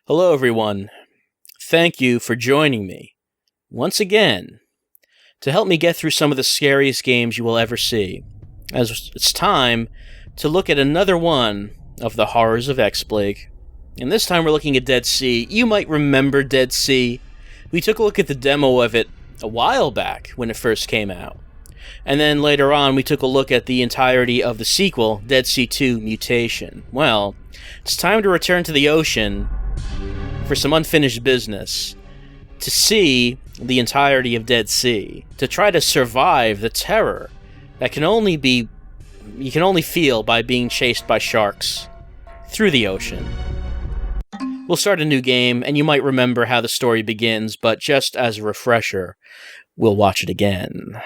Hello, everyone. Thank you for joining me once again to help me get through some of the scariest games you will ever see, as it's time to look at another one of the horrors of XBLIG. And this time we're looking at Dead Sea. You might remember Dead Sea. We took a look at the demo of it a while back when it first came out. And then later on we took a look at the entirety of the sequel, Dead Sea 2 Mutation. Well, it's time to return to the ocean for some unfinished business, to see the entirety of Dead Sea, to try to survive the terror that you can only feel by being chased by sharks through the ocean. We'll start a new game, and you might remember how the story begins, but just as a refresher, we'll watch it again.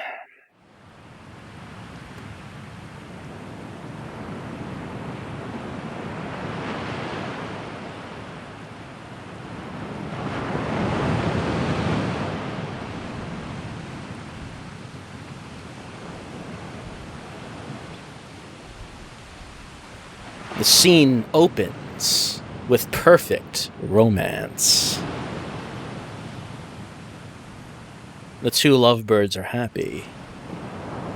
The scene opens with perfect romance. The two lovebirds are happy.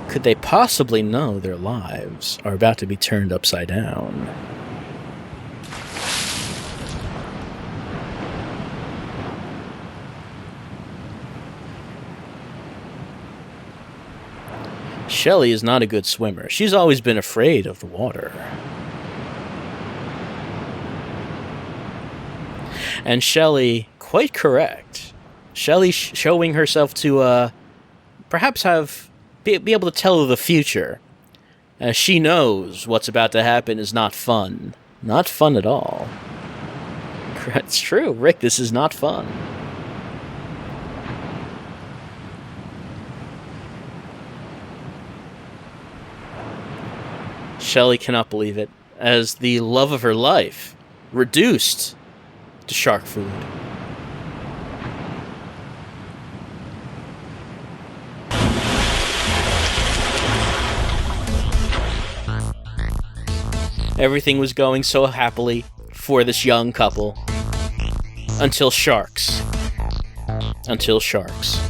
Could they possibly know their lives are about to be turned upside down? Shelley is not a good swimmer. She's always been afraid of the water. And Shelley, quite correct. Shelley showing herself to perhaps be able to tell the future. As she knows what's about to happen is not fun. Not fun at all. It's true, Rick, this is not fun. Shelley cannot believe it, as the love of her life reduced to shark food. Everything was going so happily for this young couple. Until sharks. Until sharks.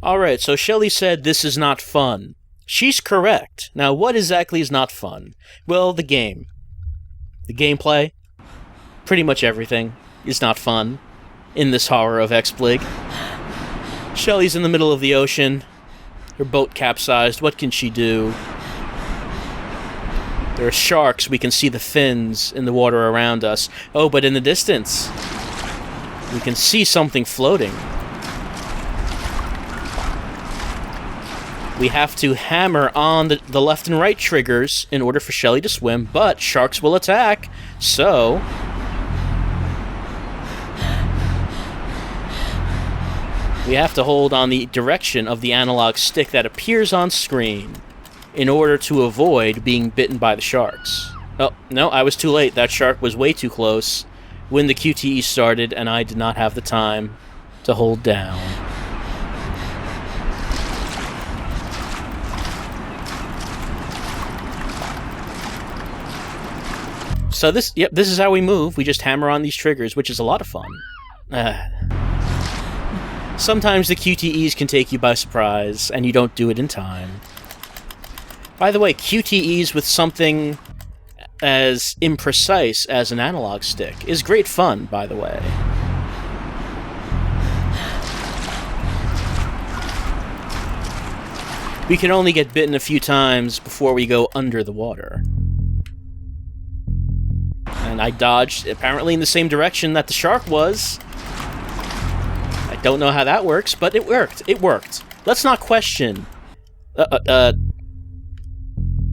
Alright, so Shelley said this is not fun. She's correct. Now, what exactly is not fun? Well, the game. The gameplay. Pretty much everything is not fun in this horror of XBLIG. Shelley's in the middle of the ocean. Her boat capsized. What can she do? There are sharks. We can see the fins in the water around us. Oh, but in the distance, we can see something floating. We have to hammer on the left and right triggers in order for Shelley to swim, but sharks will attack, so we have to hold on the direction of the analog stick that appears on screen in order to avoid being bitten by the sharks. Oh, no, I was too late. That shark was way too close when the QTE started, and I did not have the time to hold down. So this is how we move. We just hammer on these triggers, which is a lot of fun. Sometimes the QTEs can take you by surprise, and you don't do it in time. By the way, QTEs with something as imprecise as an analog stick is great fun, by the way. We can only get bitten a few times before we go under the water. And I dodged, apparently in the same direction that the shark was. I don't know how that works, but it worked. It worked. Let's not question.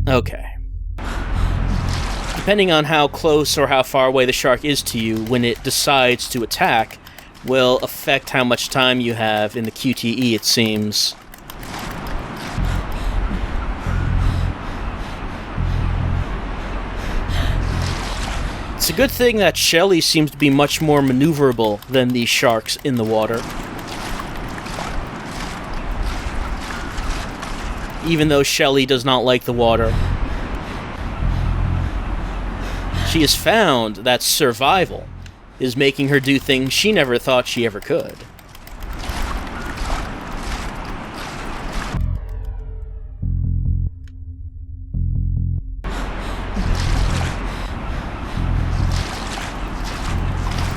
Okay. Depending on how close or how far away the shark is to you when it decides to attack, will affect how much time you have in the QTE, it seems. It's a good thing that Shelley seems to be much more maneuverable than the sharks in the water. even though Shelly does not like the water. She has found that survival is making her do things she never thought she ever could.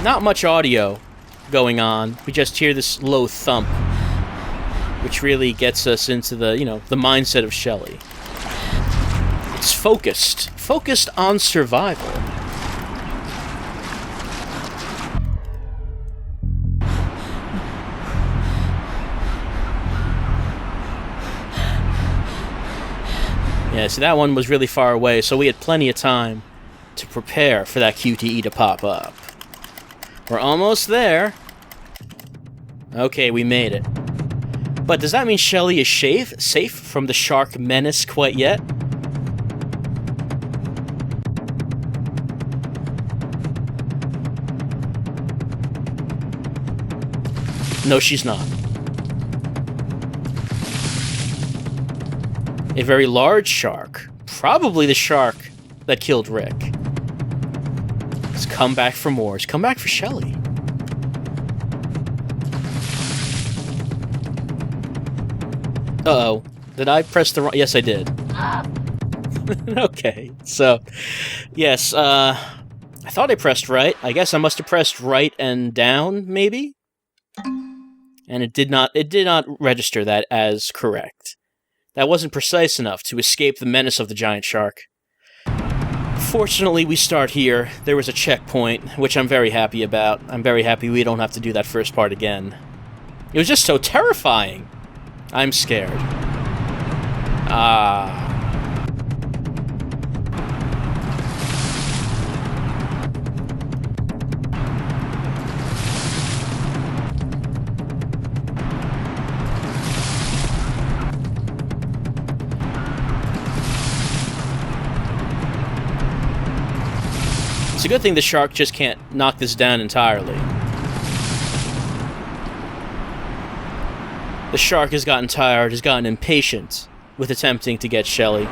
Not much audio going on. We just hear this low thump, which really gets us into the, the mindset of Shelly. It's focused on survival. Yeah, so that one was really far away, so we had plenty of time to prepare for that QTE to pop up. We're almost there. Okay, we made it. But does that mean Shelly is safe from the shark menace quite yet? No, she's not. A very large shark, probably the shark that killed Rick, has come back for more. It's come back for Shelly. Uh-oh. Did I press the wrong... Yes, I did. Okay, so... Yes, I thought I pressed right. I guess I must have pressed right and down, maybe? And it did not register that as correct. That wasn't precise enough to escape the menace of the giant shark. Fortunately, we start here. There was a checkpoint, which I'm very happy about. I'm very happy we don't have to do that first part again. It was just so terrifying. I'm scared. It's a good thing the shark just can't knock this down entirely. The shark has gotten tired, has gotten impatient with attempting to get Shelly,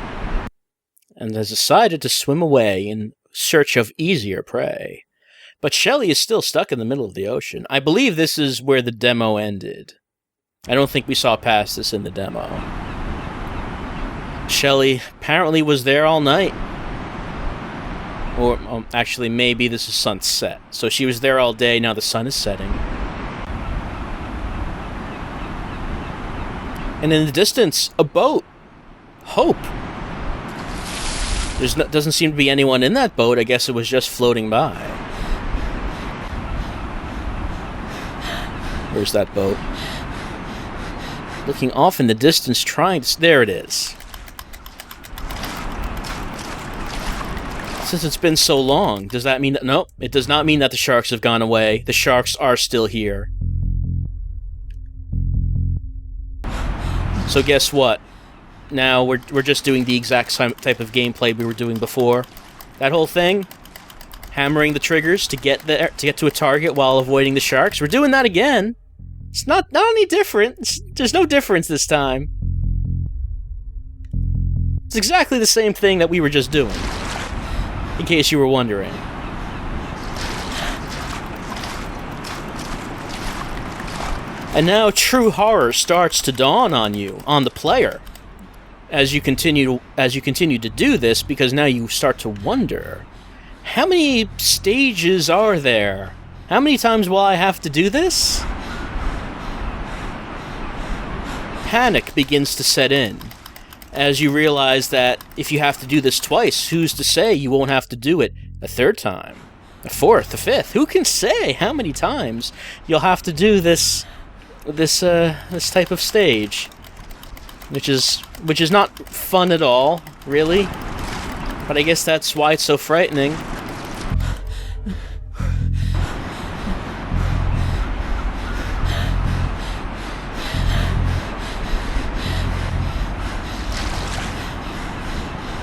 and has decided to swim away in search of easier prey. But Shelly is still stuck in the middle of the ocean. I believe this is where the demo ended. I don't think we saw past this in the demo. Shelly apparently was there all night. Or, actually, maybe this is sunset. So she was there all day, now the sun is setting. And in the distance, a boat. Hope. Doesn't seem to be anyone in that boat. I guess it was just floating by. Where's that boat? Looking off in the distance, trying to... There it is. Since it's been so long, does that mean that... No, it does not mean that the sharks have gone away. The sharks are still here. So guess what? Now we're just doing the exact type of gameplay we were doing before. That whole thing, hammering the triggers to get there, to get to a target while avoiding the sharks. We're doing that again. It's not any different. There's no difference this time. It's exactly the same thing that we were just doing. In case you were wondering. And now true horror starts to dawn on you, on the player, as you continue to do this, because now you start to wonder, how many stages are there? How many times will I have to do this? Panic begins to set in, as you realize that if you have to do this twice, who's to say you won't have to do it a third time, a fourth, a fifth? Who can say how many times you'll have to do this type of stage, which is not fun at all, really. But I guess that's why it's so frightening.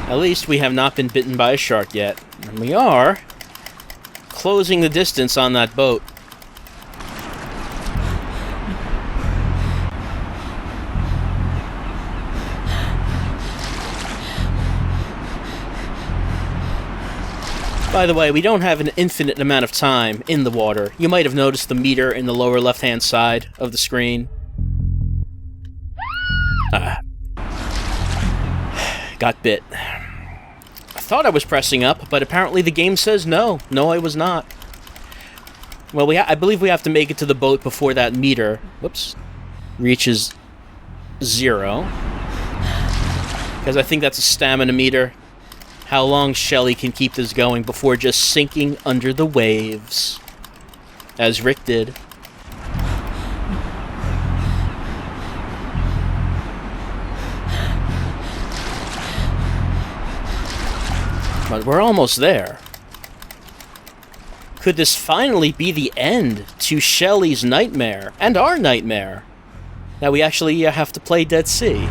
At least we have not been bitten by a shark yet, and we are closing the distance on that boat. By the way, we don't have an infinite amount of time in the water. You might have noticed the meter in the lower left-hand side of the screen. Got bit. I thought I was pressing up, but apparently the game says no. No, I was not. Well, I believe we have to make it to the boat before that meter, whoops, reaches 0. Because I think that's a stamina meter. How long Shelly can keep this going before just sinking under the waves. As Rick did. But we're almost there. Could this finally be the end to Shelly's nightmare, and our nightmare? That we actually have to play Dead Sea.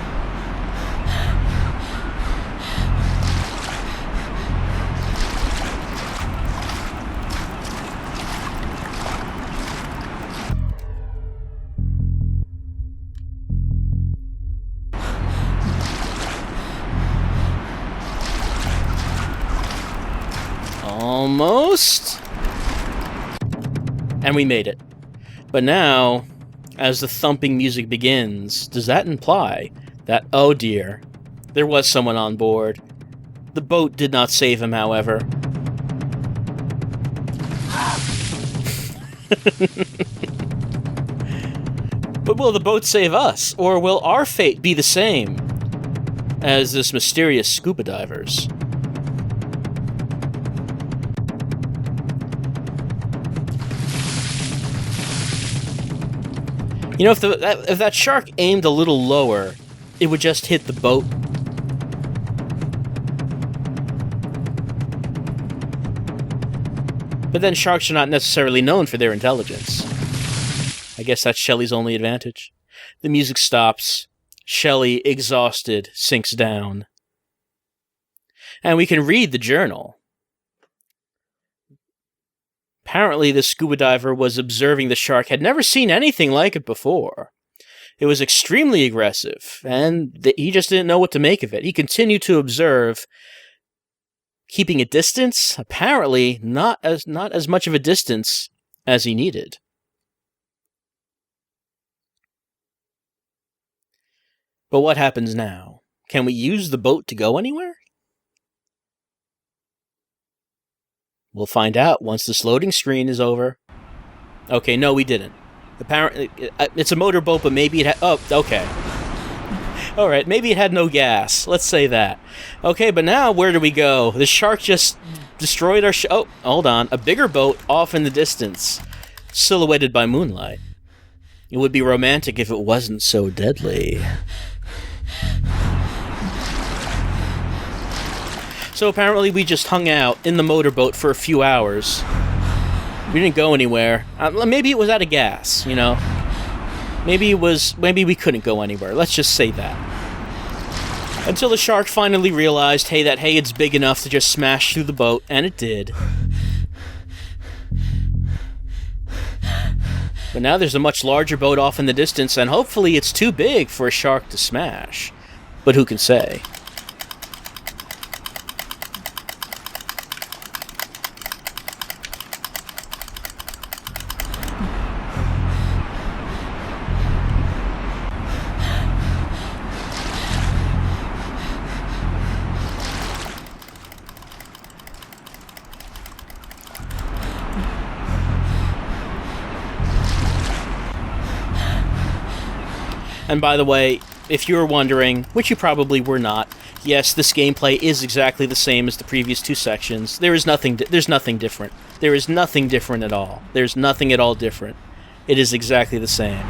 Almost. And we made it. But now, as the thumping music begins, does that imply that, oh dear, there was someone on board? The boat did not save him, however. But will the boat save us? Or will our fate be the same as this mysterious scuba diver's? You know, if that shark aimed a little lower, it would just hit the boat. But then sharks are not necessarily known for their intelligence. I guess that's Shelly's only advantage. The music stops. Shelly, exhausted, sinks down. And we can read the journal. Apparently, the scuba diver was observing the shark, had never seen anything like it before. It was extremely aggressive, and he just didn't know what to make of it. He continued to observe, keeping a distance, apparently not as much of a distance as he needed. But what happens now? Can we use the boat to go anywhere? We'll find out once this loading screen is over. Okay, no, we didn't. Apparently, it's a motorboat, but maybe it had... Oh, okay. Alright, maybe it had no gas. Let's say that. Okay, but now, where do we go? The shark just destroyed our... Oh, hold on. A bigger boat off in the distance, silhouetted by moonlight. It would be romantic if it wasn't so deadly. So apparently we just hung out in the motorboat for a few hours. We didn't go anywhere. Maybe it was out of gas, you know? Maybe we couldn't go anywhere. Let's just say that. Until the shark finally realized, hey, it's big enough to just smash through the boat, and it did. But now there's a much larger boat off in the distance, and hopefully it's too big for a shark to smash. But who can say? And by the way, if you were wondering, which you probably were not, yes, this gameplay is exactly the same as the previous two sections. There's nothing different. There is nothing different at all. There's nothing at all different. It is exactly the same.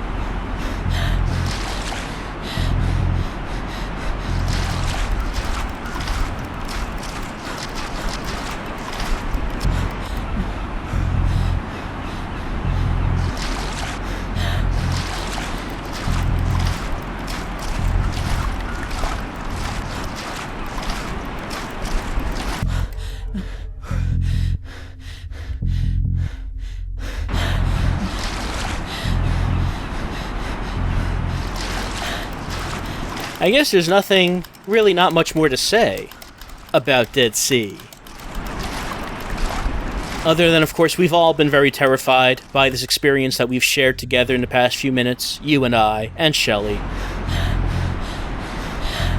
I guess there's really not much more to say about Dead Sea. Other than, of course, we've all been very terrified by this experience that we've shared together in the past few minutes, you and I, and Shelley.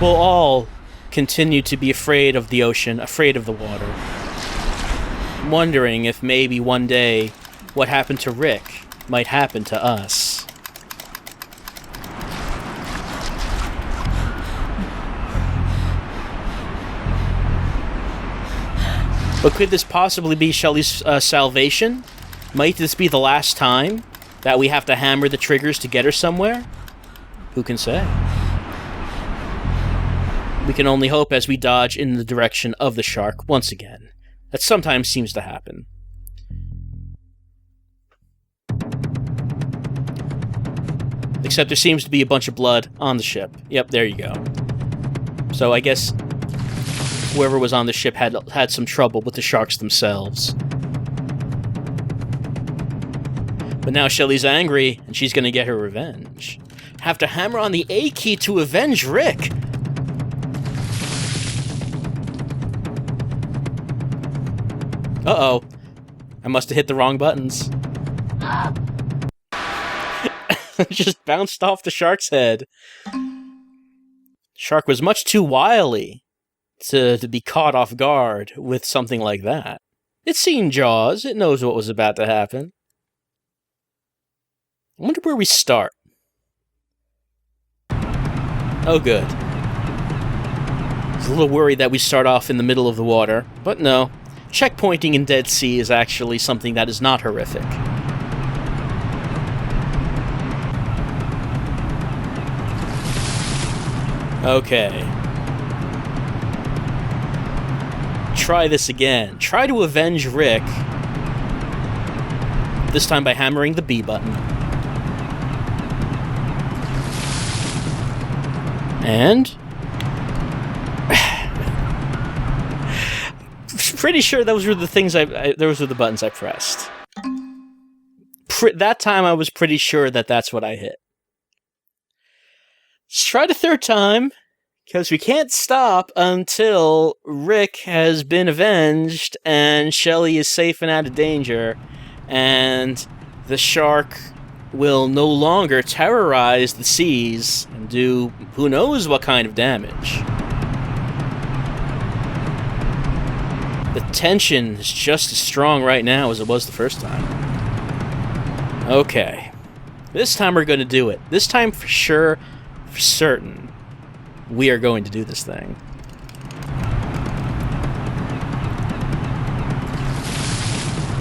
We'll all continue to be afraid of the ocean, afraid of the water. Wondering if maybe one day what happened to Rick might happen to us. But could this possibly be Shelley's salvation? Might this be the last time that we have to hammer the triggers to get her somewhere? Who can say? We can only hope as we dodge in the direction of the shark once again. That sometimes seems to happen. Except there seems to be a bunch of blood on the ship. Yep, there you go. So I guess whoever was on the ship had some trouble with the sharks themselves. But now Shelley's angry, and she's gonna get her revenge. Have to hammer on the A key to avenge Rick! Uh-oh. I must have hit the wrong buttons. Just bounced off the shark's head. Shark was much too wily to be caught off guard with something like that. It's seen Jaws. It knows what was about to happen. I wonder where we start. Oh, good. I was a little worried that we start off in the middle of the water, but no. Checkpointing in Dead Sea is actually something that is not horrific. Okay. Try this again. Try to avenge Rick. This time by hammering the B button. And... pretty sure those were the things those were the buttons I pressed. That time I was pretty sure that that's what I hit. Let's try the third time, because we can't stop until Rick has been avenged and Shelley is safe and out of danger, and the shark will no longer terrorize the seas and do who knows what kind of damage. The tension is just as strong right now as it was the first time. Okay. This time we're going to do it. This time for sure, for certain, we are going to do this thing.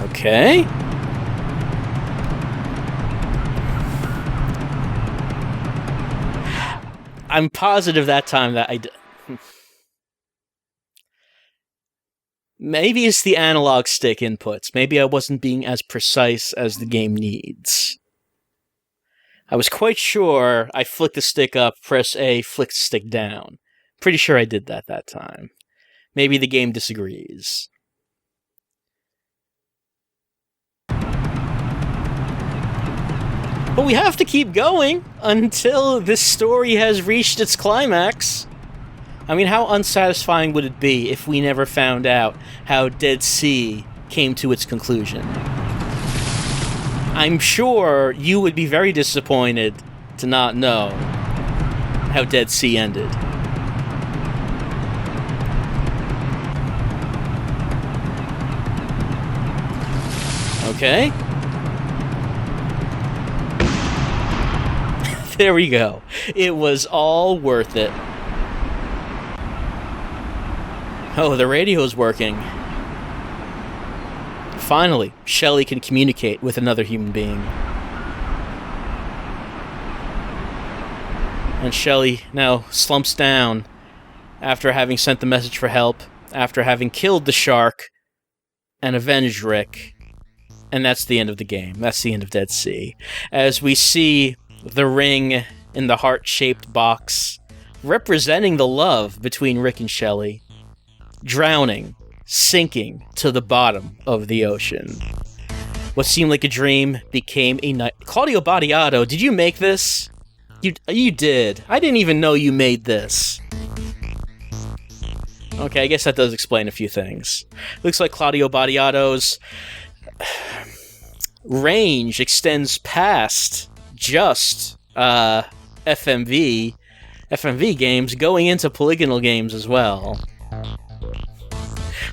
Okay. I'm positive that time that I did. Maybe it's the analog stick inputs. Maybe I wasn't being as precise as the game needs. I was quite sure I flick the stick up, press A, flick the stick down. Pretty sure I did that time. Maybe the game disagrees. But we have to keep going until this story has reached its climax. I mean, how unsatisfying would it be if we never found out how Dead Sea came to its conclusion? I'm sure you would be very disappointed to not know how Dead Sea ended. Okay. There we go. It was all worth it. Oh, the radio's working. Finally, Shelley can communicate with another human being. And Shelley now slumps down after having sent the message for help, after having killed the shark and avenged Rick. And that's the end of the game. That's the end of Dead Sea. As we see the ring in the heart-shaped box representing the love between Rick and Shelley drowning, sinking to the bottom of the ocean. What seemed like a dream became a night. Claudio Battiato, did you make this? You did. I didn't even know you made this. Okay, I guess that does explain a few things. Looks like Claudio Battiato's range extends past just FMV games, going into polygonal games as well.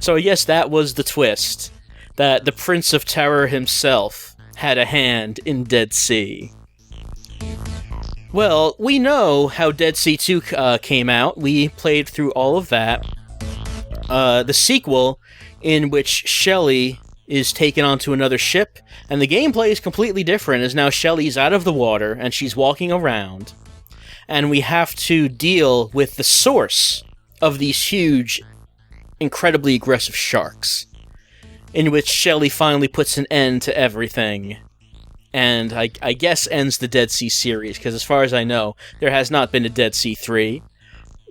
So yes, that was the twist, that the Prince of Terror himself had a hand in Dead Sea. Well, we know how Dead Sea 2 came out. We played through all of that. The sequel, in which Shelly is taken onto another ship, and the gameplay is completely different, as now Shelly's out of the water, and she's walking around, and we have to deal with the source of these huge, incredibly aggressive sharks, in which Shelly finally puts an end to everything. And I guess ends the Dead Sea series, because as far as I know, there has not been a Dead Sea 3.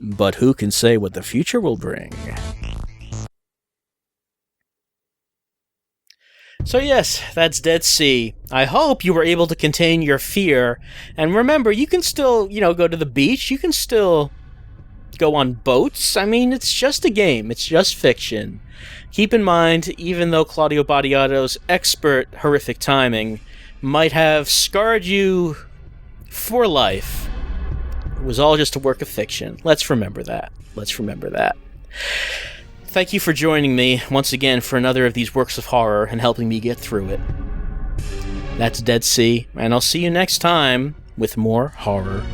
But who can say what the future will bring? So yes, that's Dead Sea. I hope you were able to contain your fear. And remember, you can still, go to the beach. You can still go on boats. I mean, it's just a game. It's just fiction. Keep in mind, even though Claudio Battiato's expert horrific timing might have scarred you for life, it was all just a work of fiction. Let's remember that. Thank you for joining me once again for another of these works of horror and helping me get through it. That's Dead Sea, and I'll see you next time with more horror.